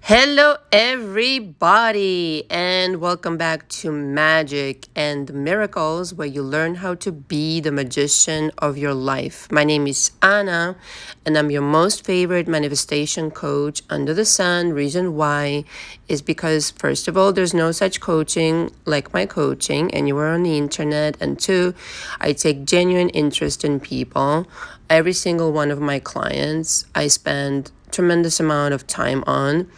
Hello, everybody, and welcome back to Magic and Miracles, where you learn how to be the magician of your life. My name is Anna, and I'm your most favorite manifestation coach under the sun. Reason why is because, first of all, there's no such coaching like my coaching anywhere on the internet, and two, I take genuine interest in people. Every single one of my clients, I spend tremendous amount of time on.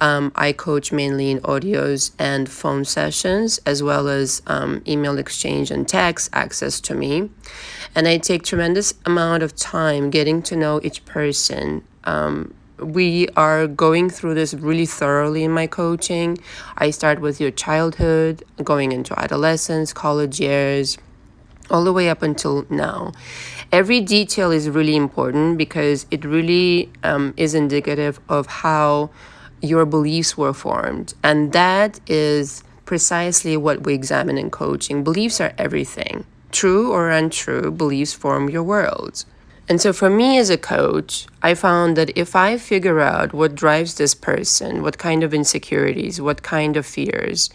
I coach mainly in audios and phone sessions, as well as email exchange and text access to me. And I take tremendous amount of time getting to know each person. We are going through this really thoroughly in my coaching. I start with your childhood, going into adolescence, college years, all the way up until now. Every detail is really important because it really is indicative of how your beliefs were formed. And that is precisely what we examine in coaching. Beliefs are everything. True or untrue, beliefs form your world. And so for me as a coach, I found that if I figure out what drives this person, what kind of insecurities, what kind of fears,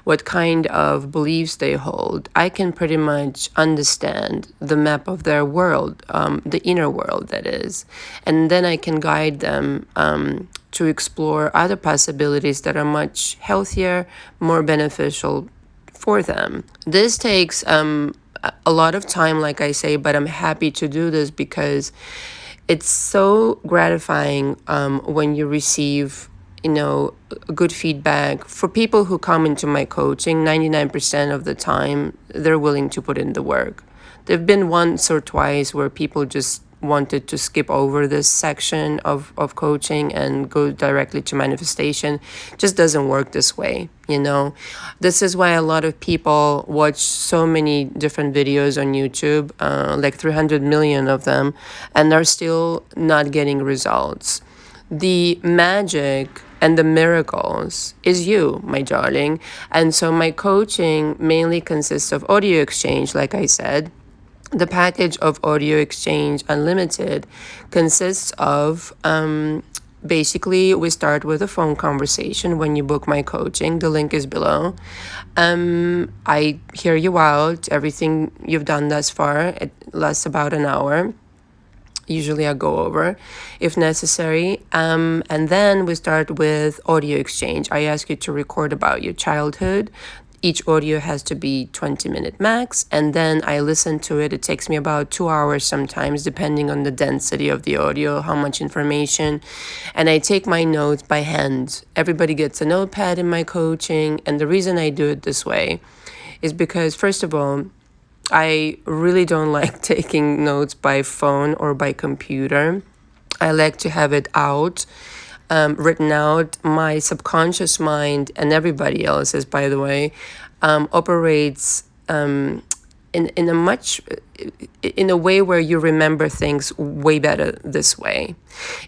what kind of beliefs they hold, I can pretty much understand the map of their world, the inner world that is. And then I can guide them to explore other possibilities that are much healthier, more beneficial for them. This takes a lot of time, like I say, but I'm happy to do this because it's so gratifying when you receive, good feedback. For people who come into my coaching, 99% of the time, they're willing to put in the work. There've been once or twice where people just wanted to skip over this section of coaching and go directly to manifestation. Just doesn't work this way, This is why a lot of people watch so many different videos on YouTube, like 300 million of them, and are still not getting results. The magic and the miracles is you, my darling. And so my coaching mainly consists of audio exchange, like I said. The package of Audio Exchange Unlimited consists of basically, we start with a phone conversation when you book my coaching. The link is below. I hear you out, everything you've done thus far. It lasts about an hour. Usually I go over if necessary. And then we start with audio exchange. I ask you to record about your childhood. Each audio has to be 20-minute max, and then I listen to it. It takes me about 2 hours sometimes, depending on the density of the audio, how much information. And I take my notes by hand. Everybody gets a notepad in my coaching, and the reason I do it this way is because, first of all, I really don't like taking notes by phone or by computer. I like to have it out. Written out. My subconscious mind, and everybody else's, by the way, operates in a way where you remember things way better this way.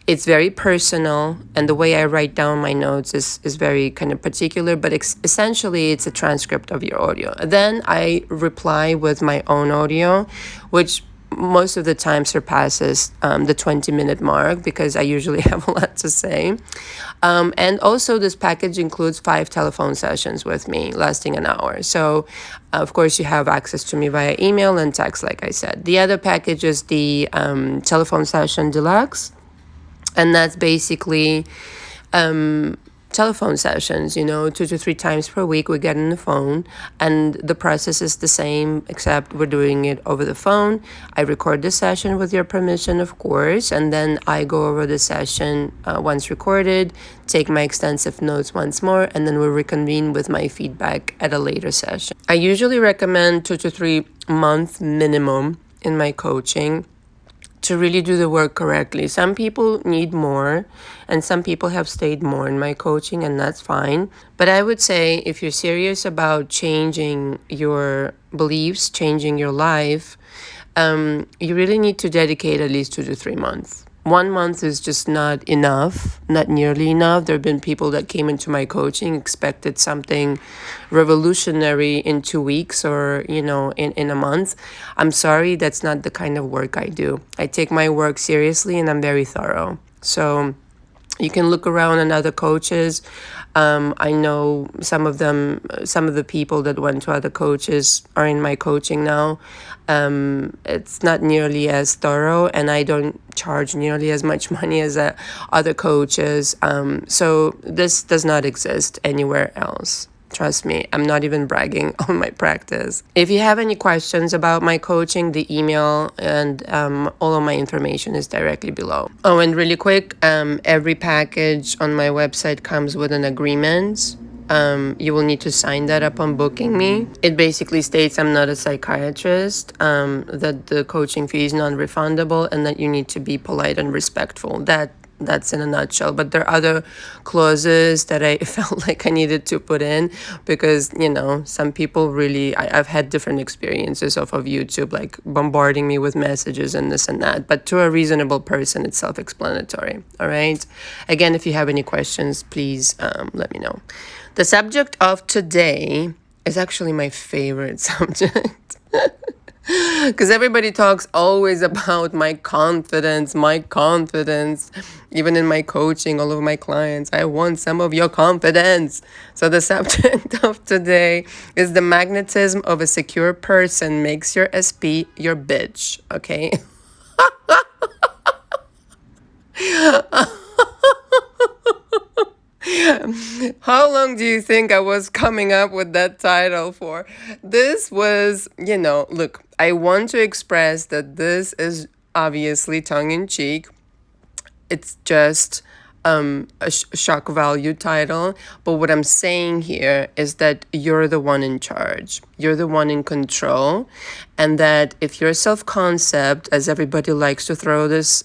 It's very personal, and the way I write down my notes is very kind of particular, but essentially it's a transcript of your audio. Then I reply with my own audio, which most of the time surpasses the 20-minute mark because I usually have a lot to say. And also this package includes 5 telephone sessions with me lasting an hour. So, of course, you have access to me via email and text, like I said. The other package is the telephone session deluxe. And that's basically telephone sessions, 2 to 3 times per week we get on the phone, and the process is the same except we're doing it over the phone. I record the session with your permission, of course, and then I go over the session once recorded, take my extensive notes once more, and then we'll reconvene with my feedback at a later session. I usually recommend 2 to 3 month minimum in my coaching to really do the work correctly. Some people need more, and some people have stayed more in my coaching, and that's fine. But I would say if you're serious about changing your beliefs, changing your life, you really need to dedicate at least 2 to 3 months. 1 month is just not enough, not nearly enough. There have been people that came into my coaching, expected something revolutionary in 2 weeks or, in a month. I'm sorry, that's not the kind of work I do. I take my work seriously and I'm very thorough. So You can look around on other coaches. I know some of the people that went to other coaches are in my coaching now. It's not nearly as thorough, and I don't charge nearly as much money as other coaches. So this does not exist anywhere else. Trust me, I'm not even bragging on my practice. If you have any questions about my coaching, the email and all of my information is directly below. Oh, and really quick, every package on my website comes with an agreement. You will need to sign that upon booking me. It basically states I'm not a psychiatrist, that the coaching fee is non-refundable, and that you need to be polite and respectful. That's in a nutshell. But there are other clauses that I felt like I needed to put in because, some people really, I've had different experiences off of YouTube, like bombarding me with messages and this and that. But to a reasonable person, it's self-explanatory. All right. Again, if you have any questions, please let me know. The subject of today is actually my favorite subject. Because everybody talks always about my confidence, even in my coaching, all of my clients. I want some of your confidence. So the subject of today is the magnetism of a secure person makes your SP your bitch, okay? How long do you think I was coming up with that title for? This was, look, I want to express that this is obviously tongue-in-cheek. It's just a shock value title. But what I'm saying here is that you're the one in charge. You're the one in control. And that if your self-concept, as everybody likes to throw this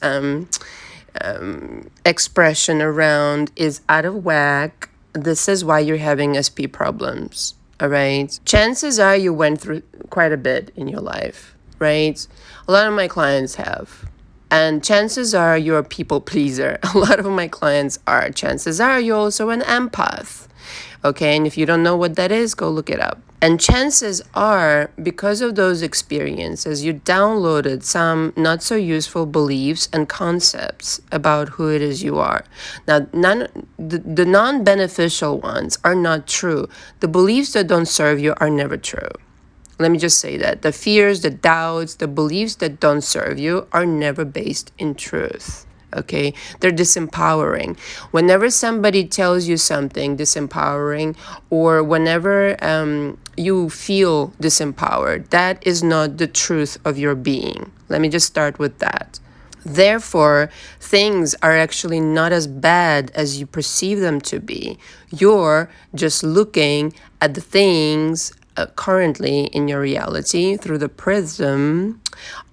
expression around, is out of whack, this is why you're having SP problems. All right. Chances are you went through quite a bit in your life, right? A lot of my clients have. And chances are you're a people pleaser. A lot of my clients are. Chances are you're also an empath. Okay. And if you don't know what that is, go look it up. And chances are, because of those experiences, you downloaded some not so useful beliefs and concepts about who it is you are. Now, the non-beneficial ones are not true. The beliefs that don't serve you are never true. Let me just say that. The fears, the doubts, the beliefs that don't serve you are never based in truth. Okay, they're disempowering. Whenever somebody tells you something disempowering, or whenever you feel disempowered, that is not the truth of your being. Let me just start with that. Therefore, things are actually not as bad as you perceive them to be. You're just looking at the things currently in your reality through the prism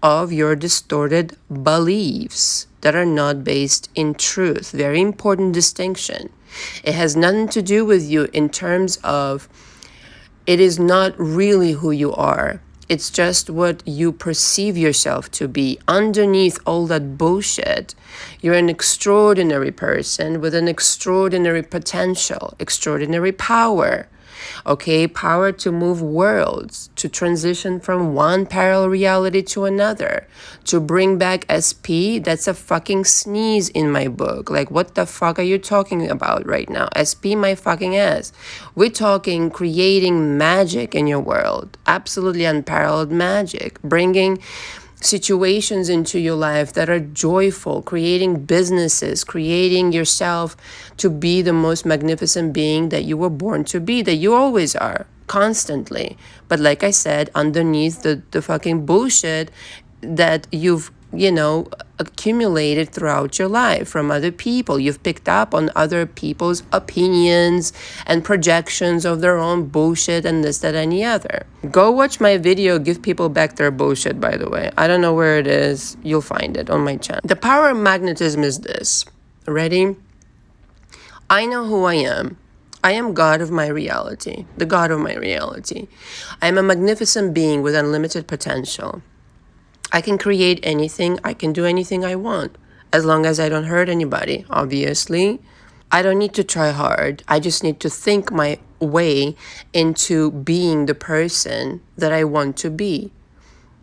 of your distorted beliefs that are not based in truth. Very important distinction. It has nothing to do with you in terms of it is not really who you are. It's just what you perceive yourself to be. Underneath all that bullshit, you're an extraordinary person with an extraordinary potential, extraordinary power. Okay, power to move worlds, to transition from one parallel reality to another, to bring back SP. That's a fucking sneeze in my book. Like, what the fuck are you talking about right now? SP my fucking ass. We're talking creating magic in your world. Absolutely unparalleled magic. Bringing situations into your life that are joyful, creating businesses, creating yourself to be the most magnificent being that you were born to be, that you always are, constantly. But like I said, underneath the fucking bullshit that you've accumulated throughout your life from other people. You've picked up on other people's opinions and projections of their own bullshit and this, that, and the other. Go watch my video, Give People Back Their Bullshit, by the way. I don't know where it is. You'll find it on my channel. The power of magnetism is this. Ready? I know who I am. I am God of my reality, the God of my reality. I am a magnificent being with unlimited potential. I can create anything, I can do anything I want, as long as I don't hurt anybody, obviously. I don't need to try hard. I just need to think my way into being the person that I want to be.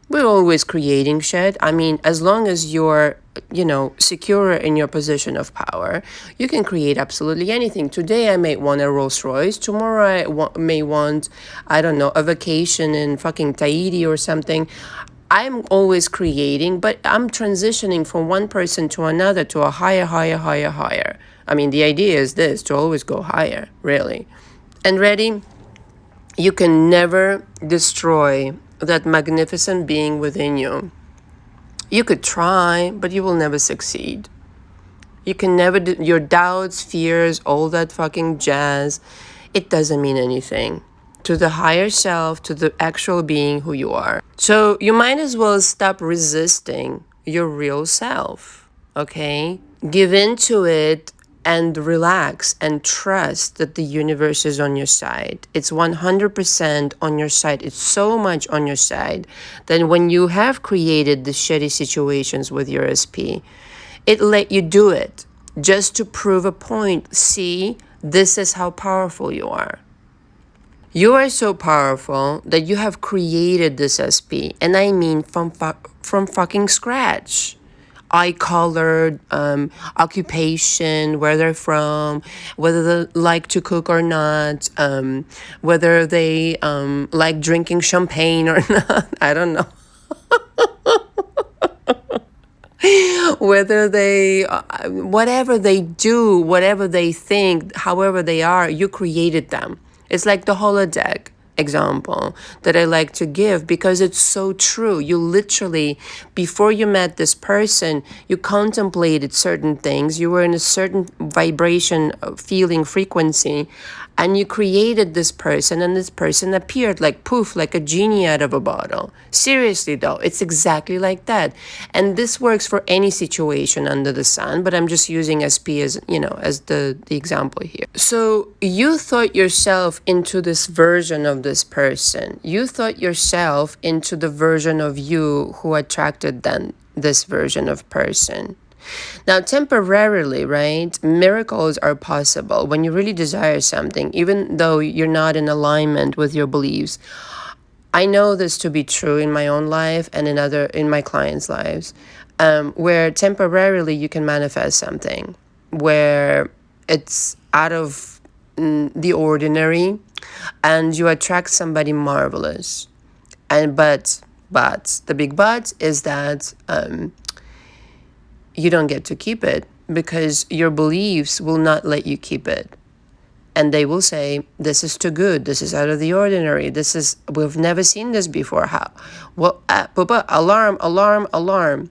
We're always creating shit. I mean, as long as you're secure in your position of power, you can create absolutely anything. Today I may want a Rolls Royce. Tomorrow I may want, I don't know, a vacation in fucking Tahiti or something. I'm always creating, but I'm transitioning from one person to another to a higher, higher, higher, higher. I mean, the idea is this, to always go higher, really. And ready? You can never destroy that magnificent being within you. You could try, but you will never succeed. You can never your doubts, fears, all that fucking jazz, it doesn't mean anything to the higher self, to the actual being who you are. So you might as well stop resisting your real self, okay? Give in to it and relax and trust that the universe is on your side. It's 100% on your side. It's so much on your side that when you have created the shitty situations with your SP, it let you do it just to prove a point. See, this is how powerful you are. You are so powerful that you have created this SP, and I mean from fucking scratch. Eye color, occupation, where they're from, whether they like to cook or not, whether they like drinking champagne or not. I don't know. Whether they, whatever they do, whatever they think, however they are, you created them. It's like the holodeck example that I like to give because it's so true. You literally, before you met this person, you contemplated certain things. You were in a certain vibration, feeling, frequency, and you created this person, and this person appeared like poof, like a genie out of a bottle. Seriously though, it's exactly like that. And this works for any situation under the sun, but I'm just using SP as, as the example here. So you thought yourself into this version of this person. You thought yourself into the version of you who attracted then this version of person. Now, temporarily, right, miracles are possible when you really desire something, even though you're not in alignment with your beliefs. I know this to be true in my own life and in my clients' lives, where temporarily you can manifest something, where it's out of the ordinary, and you attract somebody marvelous. But the big but is that you don't get to keep it because your beliefs will not let you keep it. And they will say, this is too good. This is out of the ordinary. We've never seen this before. How? Well, alarm, alarm, alarm.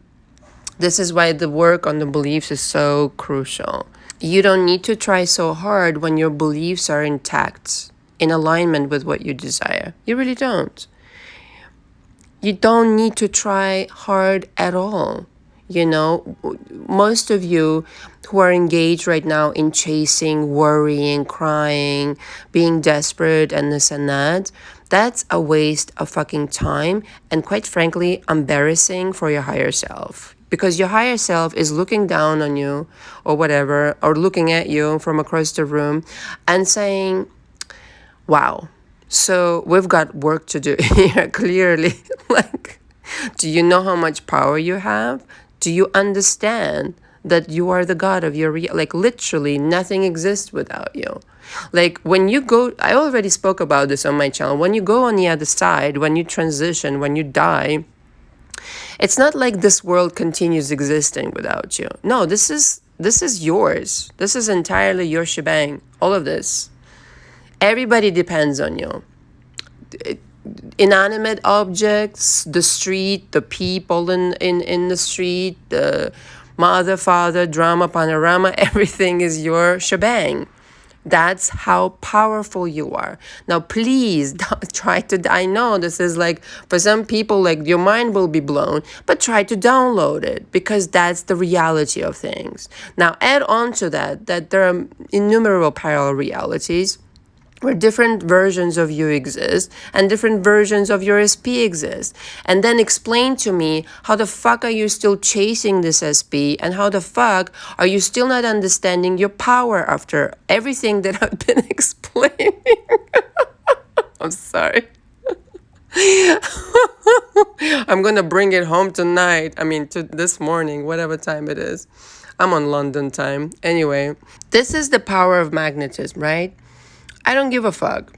This is why the work on the beliefs is so crucial. You don't need to try so hard when your beliefs are intact, in alignment with what you desire. You really don't. You don't need to try hard at all. Most of you who are engaged right now in chasing, worrying, crying, being desperate, and this and that, that's a waste of fucking time and, quite frankly, embarrassing for your higher self. Because your higher self is looking down on you or whatever, or looking at you from across the room and saying, wow, so we've got work to do here, clearly. Like, do you know how much power you have? Do you understand that you are the God of your like, literally nothing exists without you? Like, when you go, I already spoke about this on my channel, when you go on the other side, when you transition, when you die, it's not like this world continues existing without you. No, this is yours. This is entirely your shebang. All of this. Everybody depends on you. Inanimate objects, the street, the people in the street, the mother, father, drama, panorama, everything is your shebang. That's how powerful you are. Now, please don't try to, I know this is like, for some people, like, your mind will be blown, but try to download it because that's the reality of things. Now, add on to that there are innumerable parallel realities where different versions of you exist and different versions of your SP exist. And then explain to me, how the fuck are you still chasing this SP, and how the fuck are you still not understanding your power after everything that I've been explaining? I'm sorry. I'm gonna bring it home tonight. I mean, to this morning, whatever time it is. I'm on London time. Anyway, this is the power of magnetism, right? I don't give a fuck.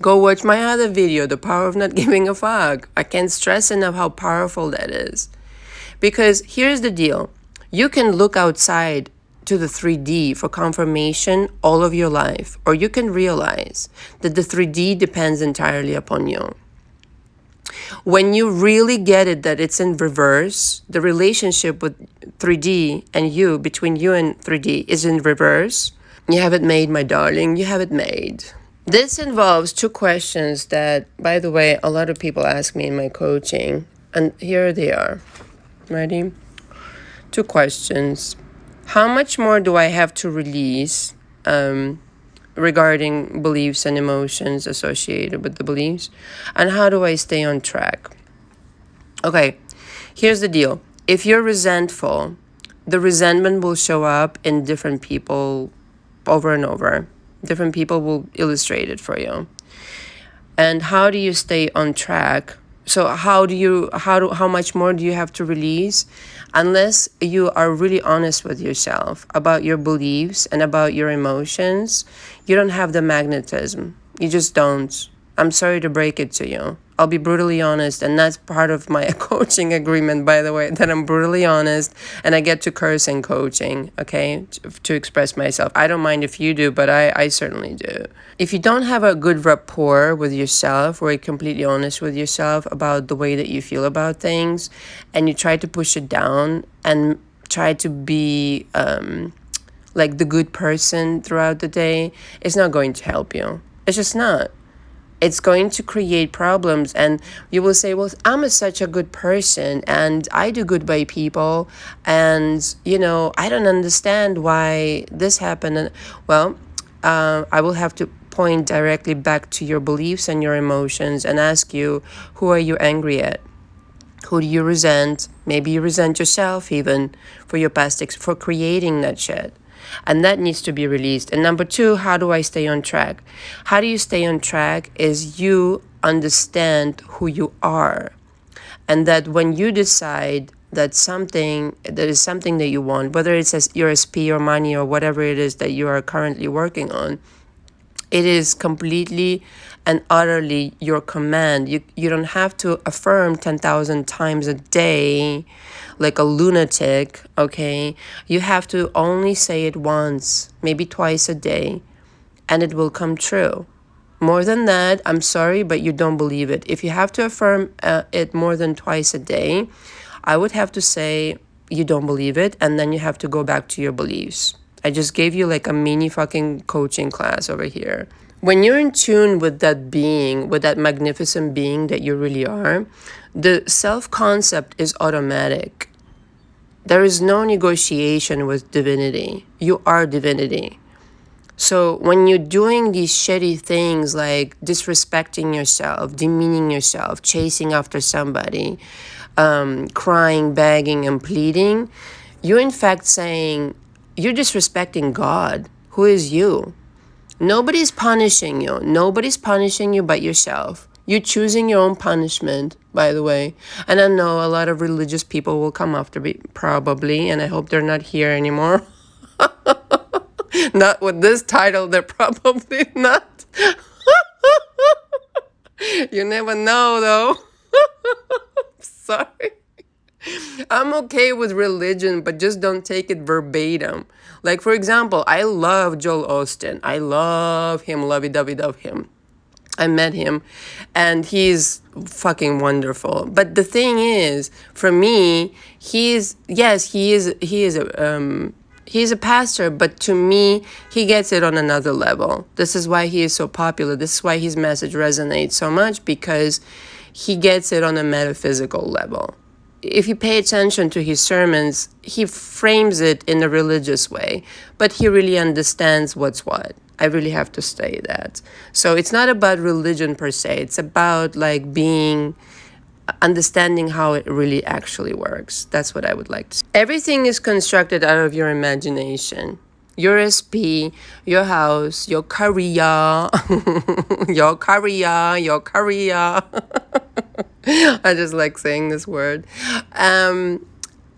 Go watch my other video, The Power of Not Giving a Fuck. I can't stress enough how powerful that is. Because here's the deal. You can look outside to the 3D for confirmation all of your life, or you can realize that the 3D depends entirely upon you. When you really get it that it's in reverse, the relationship with 3D and you, between you and 3D, is in reverse. You have it made, my darling. You have it made. This involves two questions that, by the way, a lot of people ask me in my coaching. And here they are. Ready? Two questions. How much more do I have to release regarding beliefs and emotions associated with the beliefs? And how do I stay on track? Okay, here's the deal. If you're resentful, the resentment will show up in different people over and over. Different people will illustrate it for you. And how do you stay on track? So how much more do you have to release? Unless you are really honest with yourself about your beliefs and about your emotions, you don't have the magnetism. You just don't. I'm sorry to break it to you. I'll be brutally honest, and that's part of my coaching agreement, by the way, that I'm brutally honest and I get to curse in coaching, okay, to express myself. I don't mind if you do, but I certainly do. If you don't have a good rapport with yourself, or you're completely honest with yourself about the way that you feel about things, and you try to push it down and try to be like the good person throughout the day, it's not going to help you. It's just not. It's going to create problems, and you will say, well, I'm such a good person and I do good by people, and I don't understand why this happened. And well, I will have to point directly back to your beliefs and your emotions and ask you, who are you angry at? Who do you resent? Maybe you resent yourself even for your past for creating that shit. And that needs to be released. And number two, how do I stay on track? How do you stay on track is you understand who you are. And that when you decide that is something that you want, whether it's your SP or money or whatever it is that you are currently working on, it is completely and utterly your command. You don't have to affirm 10,000 times a day like a lunatic, okay? You have to only say it once, maybe twice a day, and it will come true. More than that, I'm sorry, but you don't believe it. If you have to affirm it more than twice a day, I would have to say you don't believe it, and then you have to go back to your beliefs. I just gave you like a mini fucking coaching class over here. When you're in tune with that being, with that magnificent being that you really are, the self-concept is automatic. There is no negotiation with divinity. You are divinity. So when you're doing these shitty things like disrespecting yourself, demeaning yourself, chasing after somebody, crying, begging, and pleading, you're in fact saying you're disrespecting God, who is you. Nobody's punishing you. Nobody's punishing you but yourself. You're choosing your own punishment, by the way. And I know a lot of religious people will come after me, probably, and I hope they're not here anymore. Not with this title, they're probably not. You never know, though. Sorry. I'm okay with religion, but just don't take it verbatim. Like, for example, I love Joel Osteen. I love him, lovey-dovey love him. I met him, and he's fucking wonderful. But the thing is, for me, he's a pastor, but to me, he gets it on another level. This is why he is so popular. This is why his message resonates so much, because he gets it on a metaphysical level. If you pay attention to his sermons, he frames it in a religious way, but he really understands what's what. I really have to say that. So it's not about religion per se. It's about like understanding how it really actually works. That's what I would like to say. Everything is constructed out of your imagination. your SP, your house, your career, your career. I just like saying this word.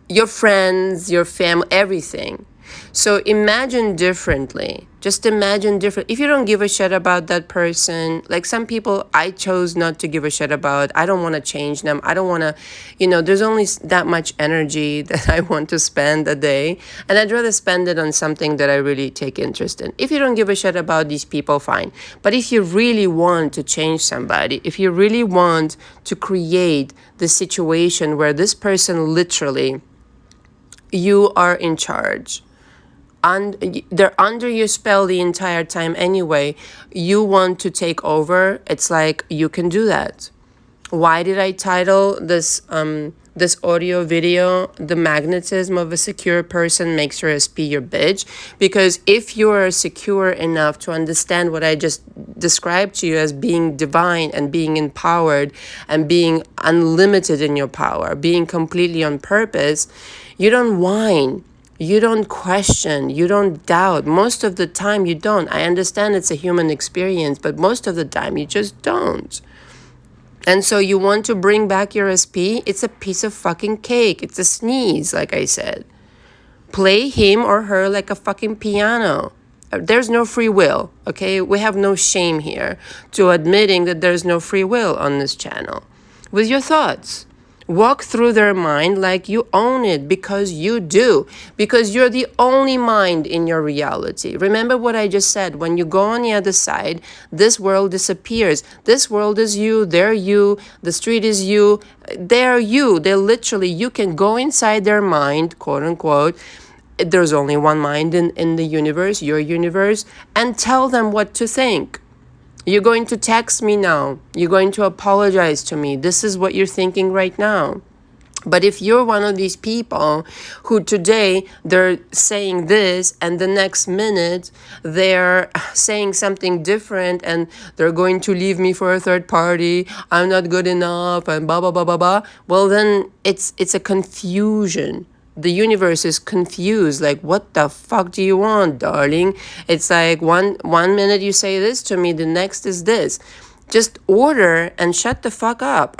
Your friends, your family, everything. So imagine differently. Just imagine different. If you don't give a shit about that person, like some people I chose not to give a shit about. I don't want to change them. I don't want to, there's only that much energy that I want to spend a day. And I'd rather spend it on something that I really take interest in. If you don't give a shit about these people, fine. But if you really want to change somebody, if you really want to create the situation where this person literally, you are in charge, and they're under your spell the entire time anyway, you want to take over, it's like you can do that. Why did I title this audio video, "The Magnetism of a Secure Person Makes Her SP Your Bitch"? Because if you are secure enough to understand what I just described to you as being divine and being empowered and being unlimited in your power, being completely on purpose, you don't whine. You don't question, you don't doubt. Most of the time you don't. I understand it's a human experience, but most of the time you just don't. And so you want to bring back your SP? It's a piece of fucking cake. It's a sneeze, like I said. Play him or her like a fucking piano. There's no free will, okay? We have no shame here to admitting that there's no free will on this channel. With your thoughts. Walk through their mind like you own it, because you do. Because you're the only mind in your reality. Remember what I just said. When you go on the other side, this world disappears. This world is you. They're you. The street is you. They're you. They're literally, you can go inside their mind, quote unquote. There's only one mind in the universe, your universe, and tell them what to think. You're going to text me now. You're going to apologize to me. This is what you're thinking right now. But if you're one of these people who today they're saying this and the next minute they're saying something different and they're going to leave me for a third party, I'm not good enough, and blah, blah, blah, blah, blah, well, then it's a confusion. The universe is confused, like, what the fuck do you want, darling? It's like one minute you say this to me, the next is this. Just order and shut the fuck up.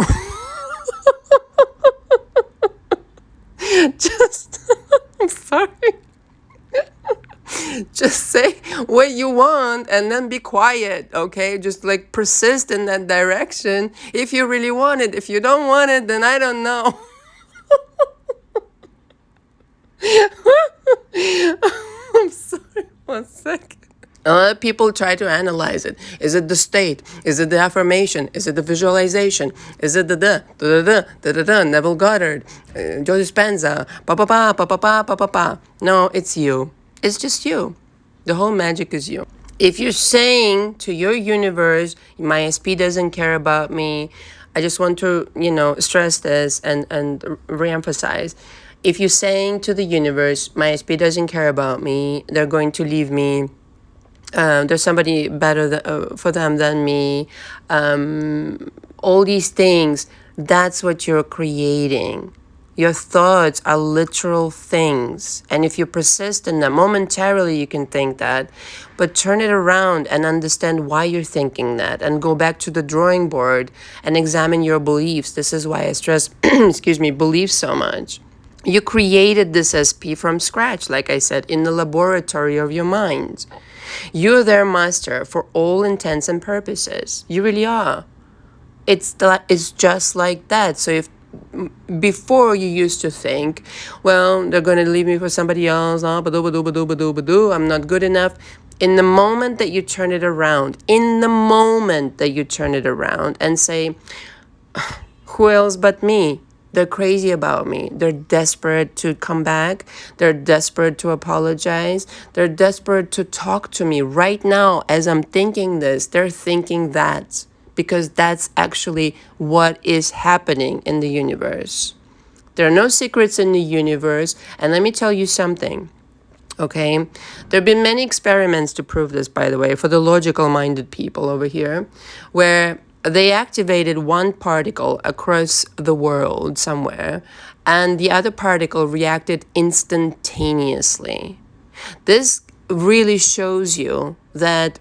I'm sorry. Just say what you want and then be quiet, okay? Just like persist in that direction if you really want it. If you don't want it, then I don't know. I'm sorry, 1 second. A lot of people try to analyze it. Is it the state? Is it the affirmation? Is it the visualization? Is it the Neville Goddard, Joe Dispenza, pa. No, it's you. It's just you. The whole magic is you. If you're saying to your universe, my SP doesn't care about me, I just want to, stress this and reemphasize. If you're saying to the universe, my SP doesn't care about me, they're going to leave me, there's somebody better for them than me, all these things, that's what you're creating. Your thoughts are literal things. And if you persist in them, momentarily you can think that, but turn it around and understand why you're thinking that and go back to the drawing board and examine your beliefs. This is why I stress, beliefs so much. You created this SP from scratch, like I said, in the laboratory of your mind. You're their master for all intents and purposes. You really are. It's just like that. So if before you used to think, well, they're going to leave me for somebody else, I'm not good enough. In the moment that you turn it around, and say, who else but me? They're crazy about me. They're desperate to come back. They're desperate to apologize. They're desperate to talk to me. Right now, as I'm thinking this, they're thinking that, because that's actually what is happening in the universe. There are no secrets in the universe. And let me tell you something, okay? There have been many experiments to prove this, by the way, for the logical-minded people over here, where they activated one particle across the world somewhere, and the other particle reacted instantaneously. This really shows you that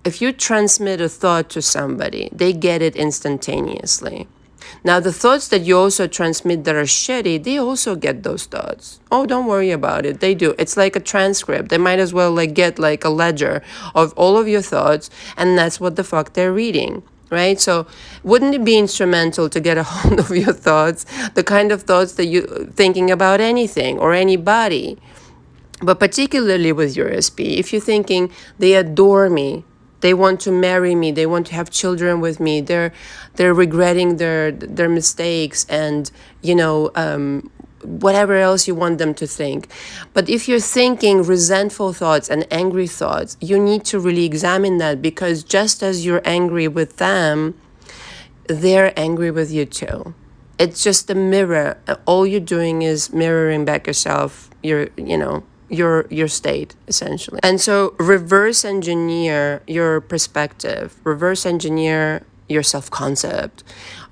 if you transmit a thought to somebody, they get it instantaneously. Now, the thoughts that you also transmit that are shitty, they also get those thoughts. Oh, don't worry about it. They do. It's like a transcript. They might as well like get like a ledger of all of your thoughts, and that's what the fuck they're reading. Right? So wouldn't it be instrumental to get a hold of your thoughts, the kind of thoughts that you're thinking about anything or anybody? But particularly with your SP, if you're thinking, they adore me, they want to marry me, they want to have children with me, they're regretting their mistakes, and whatever else you want them to think. But if you're thinking resentful thoughts and angry thoughts, you need to really examine that, because just as you're angry with them, they're angry with you too. It's just a mirror. All you're doing is mirroring back yourself, your state, essentially. And so reverse engineer your perspective, reverse engineer your self-concept.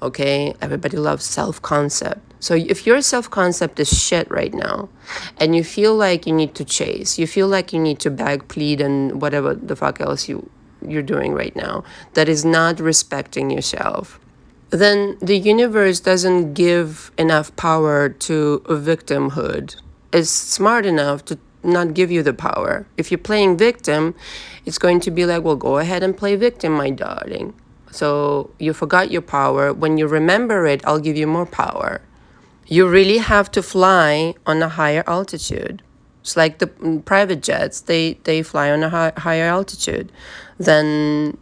Okay, everybody loves self-concept. So if your self-concept is shit right now, and you feel like you need to chase, you feel like you need to beg, plead, and whatever the fuck else you're doing right now, that is not respecting yourself, then the universe doesn't give enough power to a victimhood. It's smart enough to not give you the power. If you're playing victim, it's going to be like, well, go ahead and play victim, my darling. So you forgot your power. When you remember it, I'll give you more power. You really have to fly on a higher altitude. It's like the private jets, they fly on a higher altitude than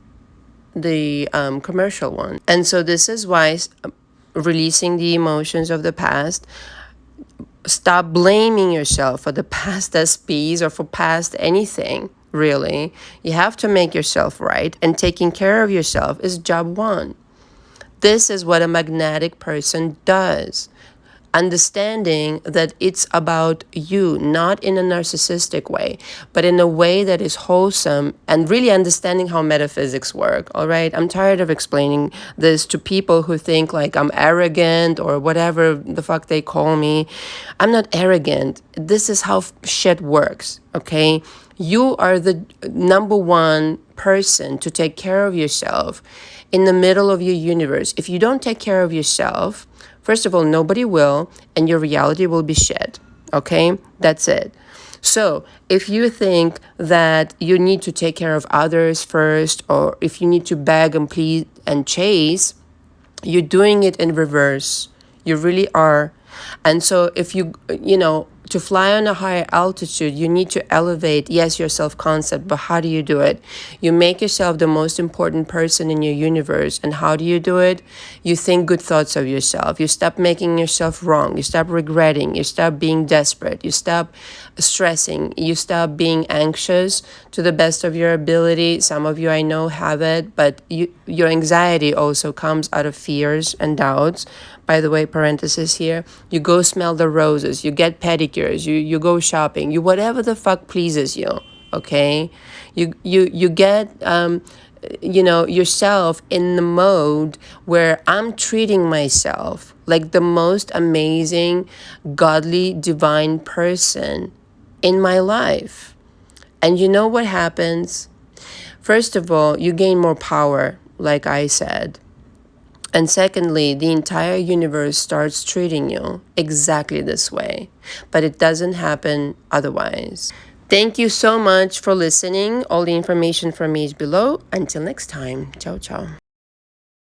the commercial one. And so this is why releasing the emotions of the past, stop blaming yourself for the past SPs or for past anything, really. You have to make yourself right, and taking care of yourself is job one. This is what a magnetic person does. Understanding that it's about you, not in a narcissistic way, but in a way that is wholesome, and really understanding how metaphysics work, all right? I'm tired of explaining this to people who think like I'm arrogant or whatever the fuck they call me. I'm not arrogant. This is how shit works, okay? You are the number one person to take care of yourself in the middle of your universe. If you don't take care of yourself, first of all, nobody will, and your reality will be shit, okay? That's it. So if you think that you need to take care of others first, or if you need to beg and plead and chase, you're doing it in reverse. You really are. And so if to fly on a higher altitude, you need to elevate, yes, your self-concept, but how do you do it? You make yourself the most important person in your universe. And how do you do it? You think good thoughts of yourself. You stop making yourself wrong. You stop regretting. You stop being desperate. You stop stressing. You stop being anxious to the best of your ability. Some of you I know have it, but your anxiety also comes out of fears and doubts. By the way, parenthesis here, you go smell the roses, you get pedicures, you go shopping, you whatever the fuck pleases you, okay? You get yourself in the mode where I'm treating myself like the most amazing, godly, divine person in my life. And you know what happens? First of all, you gain more power, like I said. And secondly, the entire universe starts treating you exactly this way. But it doesn't happen otherwise. Thank you so much for listening. All the information from me is below. Until next time. Ciao, ciao.